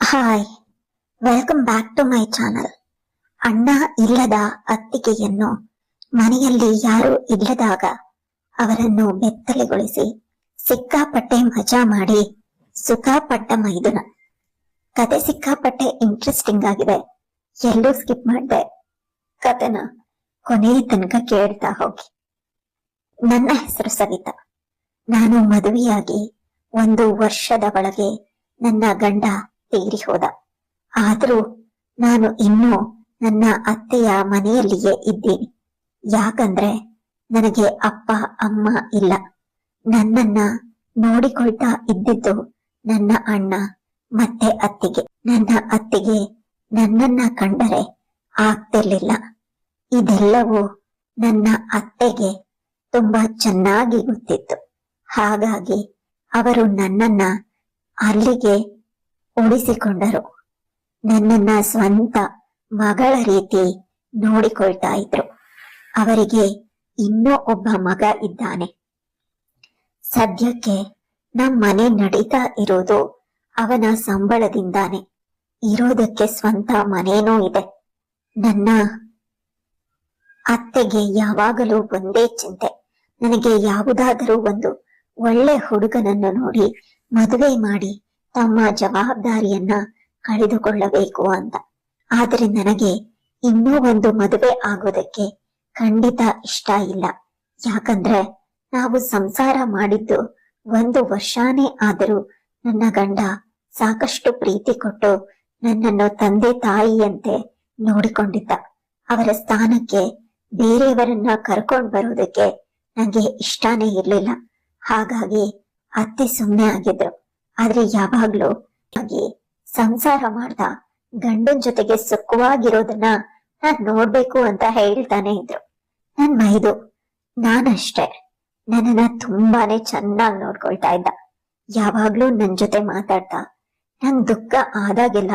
Hi, welcome back to my channel. ಅಣ್ಣ ಇಲ್ಲದ ಅತ್ತಿಗೆಯನ್ನು ಮನೆಯಲ್ಲಿ ಯಾರು ಇಲ್ಲದಾಗ ಅವರನ್ನು ಬೆತ್ತಲೆಗೊಳಿಸಿ ಸಿಕ್ಕಾಪಟ್ಟೆ ಮಜಾ ಮಾಡಿ ಸುಖಪಟ್ಟ ಮೈದುನ. ಕತೆ ಸಿಕ್ಕಾಪಟ್ಟೆ ಇಂಟ್ರೆಸ್ಟಿಂಗ್ ಆಗಿದೆ. ಎಲ್ಲೂ ಸ್ಕಿಪ್ ಮಾಡಿದೆ. ಕತೆನ ಕೊನೆಯ ತನಕ ಕೇಳ್ತಾ ಹೋಗಿ. ನನ್ನ ಹೆಸರು ಸವಿತಾ. ನಾನು ಮದುವೆಯಾಗಿ 1 ವರ್ಷದ ಒಳಗೆ ನನ್ನ ಗಂಡ ತೀರಿ ಹೋದ. ಆದ್ರೂ ನಾನು ಇನ್ನೂ ನನ್ನ ಅತ್ತೆಯ ಮನೆಯಲ್ಲಿಯೇ ಇದ್ದೀನಿ. ಯಾಕಂದ್ರೆ ನನಗೆ ಅಪ್ಪ ಅಮ್ಮ ಇಲ್ಲ. ನನ್ನನ್ನ ನೋಡಿಕೊಳ್ತಾ ಇದ್ದಿದ್ದು ನನ್ನ ಅಣ್ಣ ಮತ್ತೆ ಅತ್ತಿಗೆ. ನನ್ನ ಅತ್ತಿಗೆ ನನ್ನನ್ನ ಕಂಡರೆ ಆಗ್ತಿರ್ಲಿಲ್ಲ. ಇದೆಲ್ಲವೂ ನನ್ನ ಅತ್ತೆಗೆ ತುಂಬಾ ಚೆನ್ನಾಗಿ ಗೊತ್ತಿತ್ತು. ಹಾಗಾಗಿ ಅವರು ನನ್ನನ್ನ ಅಲ್ಲಿಗೆ ಉಳಿಸಿಕೊಂಡರು. ನನ್ನನ್ನ ಸ್ವಂತ ಮಗಳ ರೀತಿ ನೋಡಿಕೊಳ್ತಾ ಇದ್ರು. ಅವರಿಗೆ ಇನ್ನೂ ಒಬ್ಬ ಮಗ ಇದ್ದಾನೆ. ಸದ್ಯಕ್ಕೆ ನಮ್ಮ ಮನೆ ನಡೀತಾ ಇರೋದು ಅವನ ಸಂಬಳದಿಂದಾನೆ. ಇರೋದಕ್ಕೆ ಸ್ವಂತ ಮನೇನೂ ಇದೆ. ನನ್ನ ಅತ್ತೆಗೆ ಯಾವಾಗಲೂ ಒಂದೇ ಚಿಂತೆ, ನನಗೆ ಯಾವುದಾದರೂ ಒಂದು ಒಳ್ಳೆ ಹುಡುಗನನ್ನು ನೋಡಿ ಮದುವೆ ಮಾಡಿ ತಮ್ಮ ಜವಾಬ್ದಾರಿಯನ್ನ ಕಳೆದುಕೊಳ್ಳಬೇಕು ಅಂತ. ಆದರೆ ನನಗೆ ಇನ್ನೂ ಒಂದು ಮದುವೆ ಆಗೋದಕ್ಕೆ ಖಂಡಿತ ಇಷ್ಟ ಇಲ್ಲ. ಯಾಕಂದ್ರೆ ನಾವು ಸಂಸಾರ ಮಾಡಿದ್ದು 1 ವರ್ಷನೇ ಆದರೂ ನನ್ನ ಗಂಡ ಸಾಕಷ್ಟು ಪ್ರೀತಿ ಕೊಟ್ಟು ನನ್ನನ್ನು ತಂದೆ ತಾಯಿಯಂತೆ ನೋಡಿಕೊಂಡಿದ್ದ. ಅವರ ಸ್ಥಾನಕ್ಕೆ ಬೇರೆಯವರನ್ನ ಕರ್ಕೊಂಡ್ ಬರೋದಕ್ಕೆ ನಂಗೆ ಇಷ್ಟಾನೇ ಇರ್ಲಿಲ್ಲ. ಹಾಗಾಗಿ ಅತ್ತೆ ಸುಮ್ಮನೆ ಆಗಿದ್ರು. ಆದ್ರೆ ಯಾವಾಗ್ಲೂ ಹಾಗೆ ಸಂಸಾರ ಮಾಡ್ದ ಗಂಡನ್ ಜೊತೆಗೆ ಸುಖವಾಗಿರೋದನ್ನ ನಾನ್ ನೋಡ್ಬೇಕು ಅಂತ ಹೇಳ್ತಾನೆ ಇದ್ರು. ನನ್ ಮೈದು ನಾನಷ್ಟೇ ನನ್ನನ್ನ ತುಂಬಾನೇ ಚೆನ್ನಾಗಿ ನೋಡ್ಕೊಳ್ತಾ ಇದ್ದ. ಯಾವಾಗ್ಲೂ ನನ್ ಜೊತೆ ಮಾತಾಡ್ತಾ ನಂಗ್ ದುಃಖ ಆದಾಗೆಲ್ಲ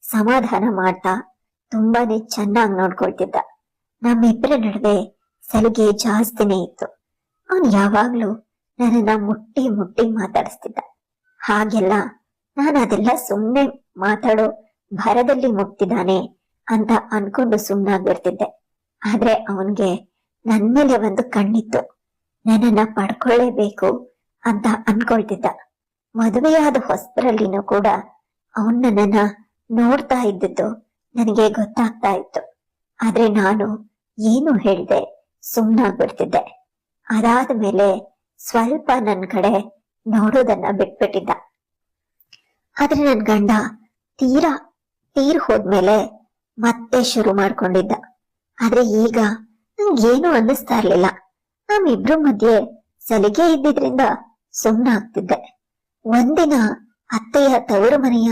ಸಮಾಧಾನ ಮಾಡ್ತಾ ತುಂಬಾನೇ ಚೆನ್ನಾಗಿ ನೋಡ್ಕೊಳ್ತಿದ್ದ. ನಮ್ಮಿಬ್ಬರ ನಡುವೆ ಸಲಿಗೆ ಜಾಸ್ತಿನೇ ಇತ್ತು. ಅವನ್ ಯಾವಾಗ್ಲೂ ನನ್ನನ್ನ ಮುಟ್ಟಿ ಮುಟ್ಟಿ ಮಾತಾಡಿಸ್ತಿದ್ದ. ಹಾಗೆಲ್ಲ ನಾನು ಅದೆಲ್ಲ ಸುಮ್ನೆ ಮಾತಾಡೋ ಭರದಲ್ಲಿ ಮುಟ್ತಿದ್ದಾನೆ ಅಂತ ಅನ್ಕೊಂಡು ಸುಮ್ನಾಗ್ಬಿಡ್ತಿದ್ದೆ. ಆದ್ರೆ ಅವನ್ಗೆ ನನ್ ಮೇಲೆ ಒಂದು ಕಣ್ಣಿತ್ತು. ನನ್ನನ್ನ ಪಡ್ಕೊಳ್ಳೇಬೇಕು ಅಂತ ಅನ್ಕೊಳ್ತಿದ್ದ. ಮದುವೆಯಾದ ಹೊಸಬರಲ್ಲಿನೂ ಕೂಡ ಅವನ್ ನನ್ನನ್ನ ನೋಡ್ತಾ ಇದ್ದಿದ್ದು ನನಗೆ ಗೊತ್ತಾಗ್ತಾ ಇತ್ತು. ಆದ್ರೆ ನಾನು ಏನು ಹೇಳ್ದೆ ಸುಮ್ನಾಗ್ಬಿಡ್ತಿದ್ದೆ. ಅದಾದ ಮೇಲೆ ಸ್ವಲ್ಪ ನನ್ ಕಡೆ ನೋಡೋದನ್ನ ಬಿಟ್ಬಿಟ್ಟಿದ್ದ. ಆದ್ರೆ ನನ್ ಗಂಡ ತೀರ್ ಹೋದ್ಮೇಲೆ ಮತ್ತೆ ಶುರು ಮಾಡ್ಕೊಂಡಿದ್ದ. ಆದ್ರೆ ಈಗ ನಂಗೇನು ಅನ್ನಿಸ್ತಾ ಇರ್ಲಿಲ್ಲ. ನಮ್ಮಿಬ್ರು ಮಧ್ಯೆ ಸಲಿಗೆ ಇದ್ದಿದ್ರಿಂದ ಸುಮ್ನಾಗ್ತಿದ್ದೆ. ಒಂದಿನ ಅತ್ತೆಯ ತವರು ಮನೆಯ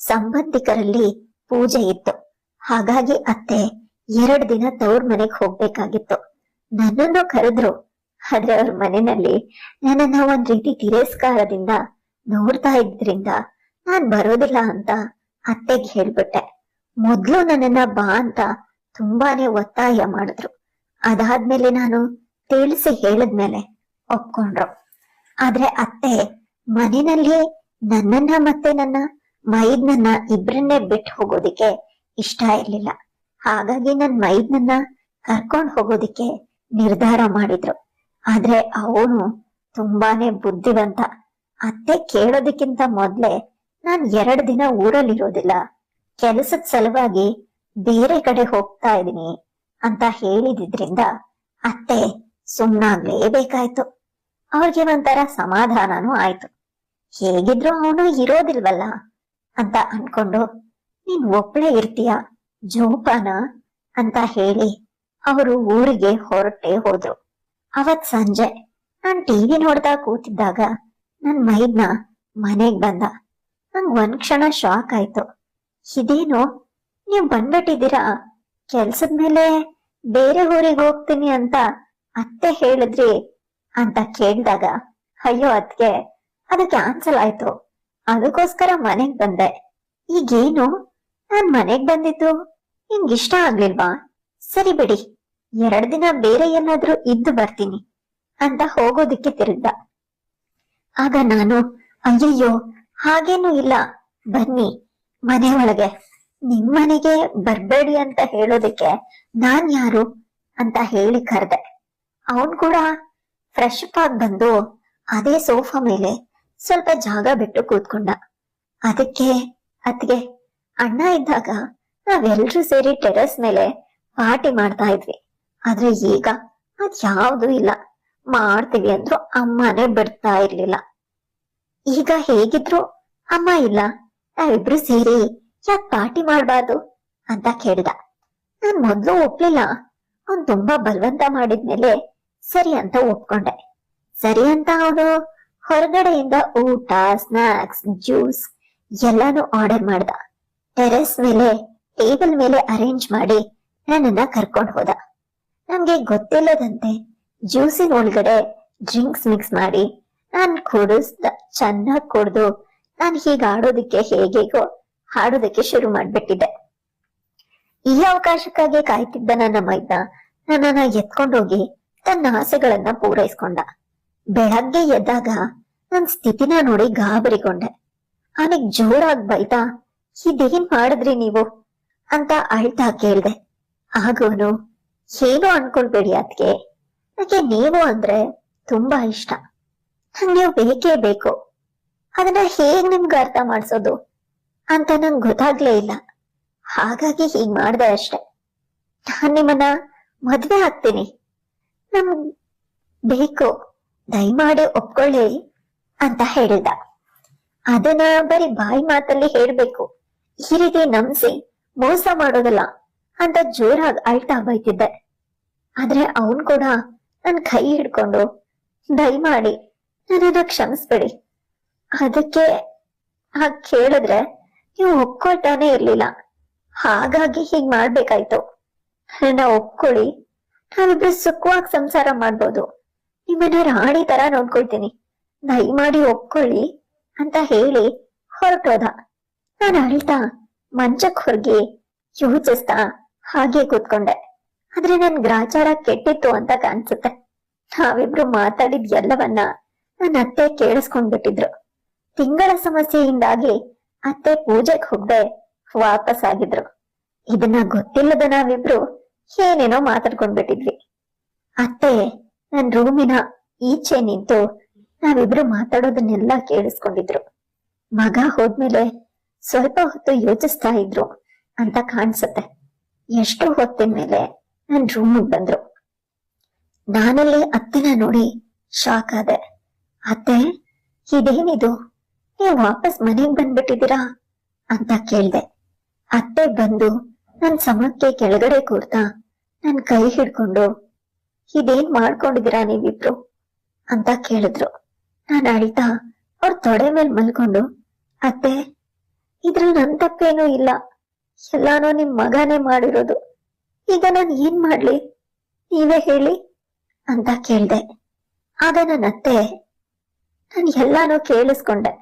ಸಂಬಂಧಿಕರಲ್ಲಿ ಪೂಜೆ ಇತ್ತು. ಹಾಗಾಗಿ ಅತ್ತೆ 2 ದಿನ ತವ್ರ ಮನೆಗೆ ಹೋಗ್ಬೇಕಾಗಿತ್ತು. ನನ್ನನ್ನು ಕರೆದ್ರು. ಆದ್ರೆ ಅವ್ರ ಮನೆಯಲ್ಲಿ ನನ್ನನ್ನ ಒಂದ್ ರೀತಿ ತಿರಸ್ಕಾರದಿಂದ ನೋಡ್ತಾ ಇದ್ರಿಂದ ನಾನ್ ಬರೋದಿಲ್ಲ ಅಂತ ಅತ್ತೆಗೆ ಹೇಳ್ಬಿಟ್ಟೆ. ಮೊದ್ಲು ನನ್ನನ್ನ ಬಾ ಅಂತ ತುಂಬಾನೇ ಒತ್ತಾಯ ಮಾಡಿದ್ರು. ಅದಾದ್ಮೇಲೆ ನಾನು ತಿಳಿಸಿ ಹೇಳಿದ್ಮೇಲೆ ಒಪ್ಕೊಂಡ್ರು. ಆದ್ರೆ ಅತ್ತೆ ಮನೆಯಲ್ಲಿ ನನ್ನನ್ನ ಮತ್ತೆ ನನ್ನ ಮೈದ್ನನ್ನ ಇಬ್ರನ್ನೇ ಬಿಟ್ಟು ಹೋಗೋದಿಕ್ಕೆ ಇಷ್ಟ ಇರ್ಲಿಲ್ಲ. ಹಾಗಾಗಿ ನನ್ ಮೈದ್ನನ್ನ ಕರ್ಕೊಂಡ್ ಹೋಗೋದಿಕ್ಕೆ ನಿರ್ಧಾರ ಮಾಡಿದ್ರು. ಆದ್ರೆ ಅವನು ತುಂಬಾನೇ ಬುದ್ಧಿವಂತ. ಅತ್ತೆ ಕೇಳೋದಕ್ಕಿಂತ ಮೊದ್ಲೇ ನಾನ್ 2 ದಿನ ಊರಲ್ಲಿರೋದಿಲ್ಲ, ಕೆಲಸದ ಸಲುವಾಗಿ ಬೇರೆ ಕಡೆ ಹೋಗ್ತಾ ಇದೀನಿ ಅಂತ ಹೇಳಿದ್ರಿಂದ ಅತ್ತೆ ಸುಮ್ನಾಗ್ಲೇಬೇಕಾಯ್ತು. ಅವ್ರಿಗೆ ಒಂಥರ ಸಮಾಧಾನನೂ ಆಯ್ತು. ಹೇಗಿದ್ರು ಅವನು ಇರೋದಿಲ್ವಲ್ಲ ಅಂತ ಅನ್ಕೊಂಡು ನೀನ್ ಒಬ್ಳೆ ಇರ್ತೀಯ ಜೋಪಾನ ಅಂತ ಹೇಳಿ ಅವರು ಊರಿಗೆ ಹೊರಟೆ ಹೋದ್ರು. ಅವತ್ ಸಂಜೆ ನಾನ್ ಟಿವಿ ನೋಡ್ತಾ ಕೂತಿದ್ದಾಗ ನನ್ ಮೈದ್ನ ಮನೆಗ್ ಬಂದ. ನಂಗ್ ಒಂದ್ ಕ್ಷಣ ಶಾಕ್ ಆಯ್ತು. ಇದೇನು ನೀವ್ ಬಂದ್ಬಿಟ್ಟಿದ್ದೀರಾ? ಕೆಲ್ಸದ ಮೇಲೆ ಬೇರೆ ಊರಿಗೆ ಹೋಗ್ತೀನಿ ಅಂತ ಅತ್ತೆ ಹೇಳಿದ್ರಿ ಅಂತ ಕೇಳಿದಾಗ, ಅಯ್ಯೋ ಅದ್ಕೆ ಅದು ಕ್ಯಾನ್ಸಲ್ ಆಯ್ತು, ಅದಕ್ಕೋಸ್ಕರ ಮನೆಗ್ ಬಂದೆ. ಈಗೇನು ನಾನ್ ಮನೆಗ್ ಬಂದಿದ್ದು ನಿಮ್ಗಿಷ್ಟ ಆಗ್ಲಿಲ್ವಾ? ಸರಿ ಬಿಡಿ, 2 ದಿನ ಬೇರೆ ಏನಾದ್ರೂ ಇದ್ದು ಬರ್ತೀನಿ ಅಂತ ಹೋಗೋದಿಕ್ಕೆ ತಿರುಗ್ದ. ಆಗ ನಾನು, ಅಯ್ಯಯ್ಯೋ ಹಾಗೇನೂ ಇಲ್ಲ, ಬನ್ನಿ ಮನೆ ಒಳಗೆ. ನಿಮ್ಮನೆಗೆ ಬರ್ಬೇಡಿ ಅಂತ ಹೇಳೋದಕ್ಕೆ ನಾನ್ ಯಾರು ಅಂತ ಹೇಳಿ ಕರೆದೆ. ಅವನ್ ಕೂಡ ಫ್ರೆಶ್ ಅಪ್ ಆಗಿ ಬಂದು ಅದೇ ಸೋಫಾ ಮೇಲೆ ಸ್ವಲ್ಪ ಜಾಗ ಬಿಟ್ಟು ಕೂತ್ಕೊಂಡ. ಅದಕ್ಕೆ ಅತ್ಗೆ, ಅಣ್ಣ ಇದ್ದಾಗ ನಾವೆಲ್ರೂ ಸೇರಿ ಟೆರೆಸ್ ಮೇಲೆ ಪಾರ್ಟಿ ಮಾಡ್ತಾ ಇದ್ವಿ. ಆದ್ರೆ ಈಗ ಅದ್ ಯಾವ್ದು ಇಲ್ಲ. ಮಾಡ್ತೀವಿ ಅಂದ್ರು ಅಮ್ಮನೇ ಬಿಡ್ತಾ ಇರ್ಲಿಲ್ಲ. ಈಗ ಹೇಗಿದ್ರು ಅಮ್ಮ ಇಲ್ಲ, ನಾವಿಬ್ರು ಸೇರಿ ಯಾಕೆ ಪಾರ್ಟಿ ಮಾಡ್ಬಾರ್ದು ಅಂತ ಕೇಳಿದ. ನಾನ್ ಮೊದ್ಲು ಒಪ್ಲಿಲ್ಲ. ಅವ್ನ್ ತುಂಬಾ ಬಲವಂತ ಮಾಡಿದ್ಮೇಲೆ ಸರಿ ಅಂತ ಒಪ್ಕೊಂಡೆ. ಸರಿ ಅಂತ ಅವನು ಹೊರಗಡೆಯಿಂದ ಊಟ, ಸ್ನಾಕ್ಸ್, ಜ್ಯೂಸ್ ಎಲ್ಲಾನು ಆರ್ಡರ್ ಮಾಡ್ದ. ಟೆರೆಸ್ ಮೇಲೆ ಟೇಬಲ್ ಮೇಲೆ ಅರೇಂಜ್ ಮಾಡಿ ನನ್ನನ್ನ ಕರ್ಕೊಂಡು ಹೋದ. ನಮ್ಗೆ ಗೊತ್ತಿಲ್ಲದಂತೆ ಜ್ಯೂಸಿನ ಒಳಗಡೆ ಡ್ರಿಂಕ್ಸ್ ಮಿಕ್ಸ್ ಮಾಡಿ ನಾನ್ ಚೆನ್ನಾಗ್ ಕುಡ್ದು ನಾನ್ ಹೀಗ ಆಡೋದಕ್ಕೆ ಹೇಗೇಗೋ ಹಾಡೋದಕ್ಕೆ ಶುರು ಮಾಡ್ಬಿಟ್ಟಿದ್ದೆ. ಈ ಅವಕಾಶಕ್ಕಾಗಿ ಕಾಯ್ತಿದ್ದ ನನ್ನ ಮೈದ ನನ್ನನ್ನ ಎತ್ಕೊಂಡೋಗಿ ತನ್ನ ಆಸೆಗಳನ್ನ ಪೂರೈಸ್ಕೊಂಡ. ಬೆಳಗ್ಗೆ ಎದ್ದಾಗ ನನ್ ಸ್ಥಿತಿನ ನೋಡಿ ಗಾಬರಿಗೊಂಡೆ. ಅವನಿಗೆ ಜೋರಾಗಿ ಬೈತಾ, ಇದೇನ್ ಮಾಡಿದ್ರಿ ನೀವು ಅಂತ ಅಳ್ತಾ ಕೇಳ್ದೆ. ಆಗೋನು, ಏನು ಅನ್ಕೊಳ್ಬೇಡಿ ಅದ್ಕೆ, ನನಗೆ ನೀವು ಅಂದ್ರೆ ತುಂಬಾ ಇಷ್ಟ. ನಂಗೆ ನೀವು ಬೇಕೇ ಬೇಕು. ಅದನ್ನ ಹೇಗ್ ನಿಮ್ಗೆ ಅರ್ಥ ಮಾಡ್ಸೋದು ಅಂತ ನಂಗೆ ಗೊತ್ತಾಗ್ಲೇ ಇಲ್ಲ. ಹಾಗಾಗಿ ಹೀಗ್ ಮಾಡ್ದೆ ಅಷ್ಟೆ. ನಾನ್ ನಿಮ್ಮನ್ನ ಮದ್ವೆ ಆಗ್ತೀನಿ, ನಮ್ ಬೇಕು, ದಯಮಾಡಿ ಒಪ್ಕೊಳ್ಳಿ ಅಂತ ಹೇಳಿದ. ಅದನ್ನ ಬರೀ ಬಾಯಿ ಮಾತಲ್ಲಿ ಹೇಳ್ಬೇಕು, ಈ ರೀತಿ ನಂಬಿಸಿ ಮೋಸ ಮಾಡೋದಲ್ಲ ಅಂತ ಜೋರಾಗಿ ಅಳ್ತಾ ಬೈತಿದ್ದೆ. ಆದ್ರೆ ಅವನ್ ಕೂಡ ನನ್ ಕೈ ಹಿಡ್ಕೊಂಡು, ದಯಮಾಡಿ ನನ್ನನ್ನ ಕ್ಷಮಿಸ್ಬೇಡಿ, ಅದಕ್ಕೆ ಹಾಗೆ ಕೇಳಿದ್ರೆ ನೀವು ಒಪ್ಕೊಳ್ತಾನೆ ಇರ್ಲಿಲ್ಲ, ಹಾಗಾಗಿ ಹೀಗ್ ಮಾಡ್ಬೇಕಾಯ್ತು. ನನ್ನ ಒಪ್ಕೊಳ್ಳಿ, ನಾವಿಬ್ರು ಸುಖವಾಗಿ ಸಂಸಾರ ಮಾಡ್ಬೋದು, ನಿಮ್ಮನ್ನ ರಾಣಿ ತರ ನೋಡ್ಕೊಳ್ತೀನಿ, ದಯಮಾಡಿ ಒಪ್ಕೊಳ್ಳಿ ಅಂತ ಹೇಳಿ ಹೊರಟೋದ. ನಾನು ಅಳ್ತಾ ಮಂಚಕ್ ಹೊರಗಿ ಯೋಚಿಸ್ತಾ ಹಾಗೆ ಕೂತ್ಕೊಂಡೆ. ಆದ್ರೆ ನನ್ ಗ್ರಾಚಾರ ಕೆಟ್ಟಿತ್ತು ಅಂತ ಕಾಣಿಸುತ್ತೆ. ನಾವಿಬ್ರು ಮಾತಾಡಿದ್ ಎಲ್ಲವನ್ನ ನನ್ನ ಅತ್ತೆ ಕೇಳಿಸ್ಕೊಂಡ್ಬಿಟ್ಟಿದ್ರು. ತಿಂಗಳ ಸಮಸ್ಯೆಯಿಂದಾಗಿ ಅತ್ತೆ ಪೂಜೆಗೆ ಹೋಗದೆ ವಾಪಸ್ ಆಗಿದ್ರು. ಇದನ್ನ ಗೊತ್ತಿಲ್ಲದ ನಾವಿಬ್ರು ಏನೇನೋ ಮಾತಾಡ್ಕೊಂಡ್ಬಿಟ್ಟಿದ್ವಿ. ಅತ್ತೆ ನನ್ ರೂಮಿನ ಈಚೆ ನಿಂತು ನಾವಿಬ್ರು ಮಾತಾಡೋದನ್ನೆಲ್ಲ ಕೇಳಿಸ್ಕೊಂಡಿದ್ರು. ಮಗ ಹೋದ್ಮೇಲೆ ಸ್ವಲ್ಪ ಹೊತ್ತು ಯೋಚಿಸ್ತಾ ಇದ್ರು ಅಂತ ಕಾಣಿಸುತ್ತೆ. ಎಷ್ಟು ಹೊತ್ತಿನ ಮೇಲೆ ನನ್ ರೂಮಿಗೆ ಬಂದ್ರು. ನಾನಲ್ಲಿ ಅತ್ತೆನ ನೋಡಿ ಶಾಕ್ ಆದೆ. ಅತ್ತೆ, ಇದೇನಿದು, ನೀವು ವಾಪಸ್ ಮನೆಗ್ ಬಂದ್ಬಿಟ್ಟಿದ್ದೀರಾ ಅಂತ ಕೇಳ್ದೆ. ಅತ್ತೆ ಬಂದು ನನ್ ಸಮಕ್ಕೆ ಕೆಳಗಡೆ ಕೂರ್ತಾ ನನ್ ಕೈ ಹಿಡ್ಕೊಂಡು, ಇದೇನ್ ಮಾಡ್ಕೊಂಡಿದ್ದೀರಾ ನೀವಿಬ್ರು ಅಂತ ಕೇಳಿದ್ರು. ನಾನ್ ಅಳ್ತಾ ಅವ್ರ ತೊಡೆ ಮೇಲ್ ಮಲ್ಕೊಂಡು, ಅತ್ತೆ ಇದ್ರಲ್ಲಿ ನನ್ ತಪ್ಪೇನೂ ಇಲ್ಲ, ಎಲ್ಲಾನು ನಿಮ್ ಮಗನೇ ಮಾಡಿರೋದು, ಈಗ ನಾನ್ ಏನ್ ಮಾಡ್ಲಿ ನೀವೇ ಹೇಳಿ ಅಂತ ಕೇಳ್ದೆ. ಆಗ ನನ್ನ ಅತ್ತೆ, ನಾನ್ ಎಲ್ಲಾನು ಕೇಳಿಸ್ಕೊಂಡೆ,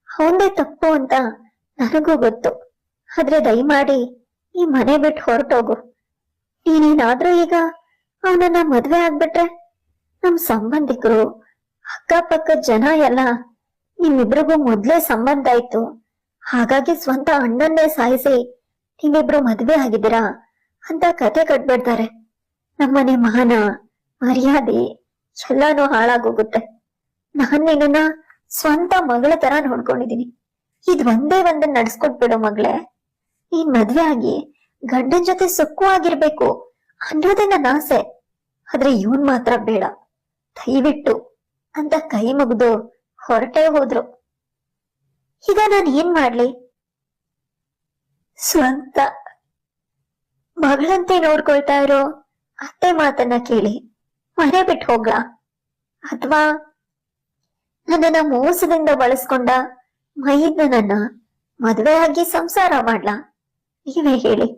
ಅವಂದೇ ತಪ್ಪು ಅಂತ ನನಗೂ ಗೊತ್ತು, ಆದ್ರೆ ದಯಮಾಡಿ ಈ ಮನೆ ಬಿಟ್ಟು ಹೊರಟೋಗು. ನೀನೇನಾದ್ರೂ ಈಗ ಅವನನ್ನ ಮದ್ವೆ ಆಗ್ಬಿಟ್ರೆ ನಮ್ ಸಂಬಂಧಿಕರು, ಅಕ್ಕಪಕ್ಕದ ಜನ ಎಲ್ಲ ನಿಮ್ಮಿಬ್ರಿಗೂ ಮೊದ್ಲೇ ಸಂಬಂಧ ಇತ್ತು, ಹಾಗಾಗಿ ಸ್ವಂತ ಅಣ್ಣನ್ನೇ ಸಾಯಿಸಿ ನೀವಿಬ್ರು ಮದ್ವೆ ಆಗಿದ್ದೀರಾ ಅಂತ ಕತೆ ಕಟ್ಬಿಡ್ತಾರೆ. ನಮ್ಮನೆ ಮಾನ ಮರ್ಯಾದೆ ಎಲ್ಲಾನು ಹಾಳಾಗೋಗುತ್ತೆ. ನಾನ್ ನಿನ್ನ ಸ್ವಂತ ಮಗಳ ತರ ನೋಡ್ಕೊಂಡಿದೀನಿ, ಇದ್ ಒಂದೇ ಒಂದನ್ನ ನಡ್ಸ್ಕೊಟ್ಬಿಡು ಮಗಳೇ. ನೀನ್ ಮದ್ವೆ ಆಗಿ ಗಂಡನ್ ಜೊತೆ ಸುಖವಾಗಿರ್ಬೇಕು ಅನ್ನೋದೇ ನನ್ನ ಆಸೆ, ಆದ್ರೆ ಇವನ್ ಮಾತ್ರ ಬೇಡ, ದಯವಿಟ್ಟು ಅಂತ ಕೈ ಮುಗ್ದು ಹೊರಟೇ ಹೋದ್ರು. ಈಗ ನಾನ್ ಏನ್ ಮಾಡ್ಲಿ? ಸ್ವಂತ ಮಗಳಂತೆ ನೋಡ್ಕೊಳ್ತಾ ಇರೋ ಅತ್ತೆ ಮಾತನ್ನ ಕೇಳಿ ಮನೆ ಬಿಟ್ಟು ಹೋಗ್ಲಾ, ಅಥವಾ ನನ್ನನ್ನ ಮೋಸದಿಂದ ಬಳಸ್ಕೊಂಡ ಮೈದ್ನನ್ನ ಮದುವೆ ಆಗಿ ಸಂಸಾರ ಮಾಡ್ಲಾ? ನೀವೇ ಹೇಳಿ.